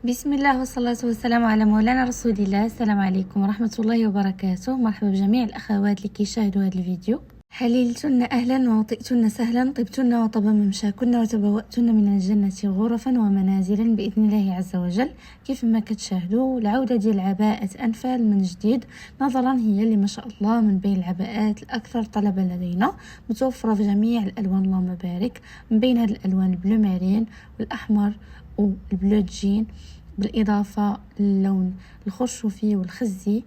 بسم الله والصلاة والسلام على مولانا رسول الله. السلام عليكم ورحمة الله وبركاته. مرحبا بجميع الأخوات اللي كيشاهدوا هذا الفيديو. حللتن أهلا ووطئتن سهلا، طبتن وطب ممشاكن وتبوأتن من الجنة غرفا ومنازلا بإذن الله عز وجل. كيف ما كتشاهدوا العودة ديال عباءة أنفال من جديد، نظرا هي اللي ما شاء الله من بين العباءات الأكثر طلبا لدينا، متوفرة في جميع الألوان اللهم بارك، من بين هذه الألوان البلو مارين والأحمر والبلو جين، بالإضافة للون الخرشوفي والخزي،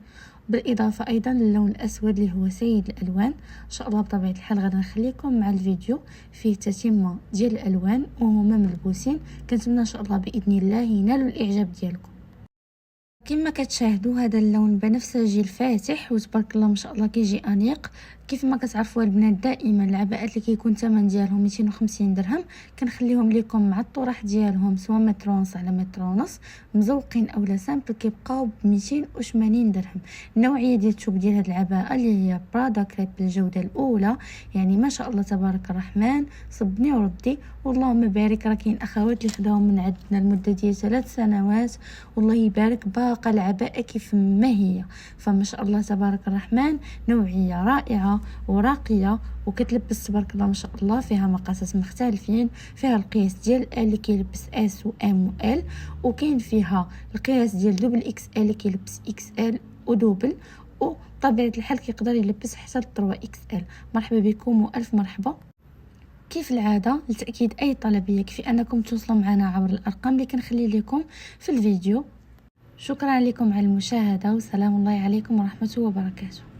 بالإضافة أيضا للون الأسود اللي هو سيد الألوان. إن شاء الله بطبيعة الحال غادي نخليكم مع الفيديو فيه تتمة ديال الألوان وهما ملبوسين، كنتمنى إن شاء الله بإذن الله ينالوا الإعجاب ديالكم. كما كتشاهدوا هذا اللون بنفسجي الفاتح وتبارك الله ما شاء الله كيجي انيق. كيف ما كتعرفوا البنات دائما العباءات اللي كيكون الثمن ديالهم 250 درهم كنخليهم لكم مع الطرح ديالهم سواء متر ونص على متر ونص مزوقين او لا سامبل كيبقاو ب 280 درهم. النوعيه ديال الثوب ديال هذه العباءه اللي هي برادا كريب بالجوده الاولى، يعني ما شاء الله تبارك الرحمن، صبني وردي واللهم بارك. راه كاين اخوات اللي خداهم من عندنا لمده ديال 3 سنوات والله يبارك، باقه العباءه كيف ما هي. فما شاء الله تبارك الرحمن نوعيه رائعه وراقيه وكتلبس تبارك الله ما شاء الله، فيها مقاسات مختلفين، فيها القياس ديال اللي كيلبس اس و ام و ال، وكاين فيها القياس ديال دوبل اكس ال اللي كيلبس اكس ال ودوبل، وطبيعه الحال كيقدر يلبس حتى ل 3 اكس ال. مرحبا بكم والف مرحبا. كيف العاده لتاكيد اي طلب يكفي انكم توصلوا معنا عبر الارقام اللي كنخلي لكم في الفيديو. شكرا لكم على المشاهده وسلام الله عليكم ورحمته وبركاته.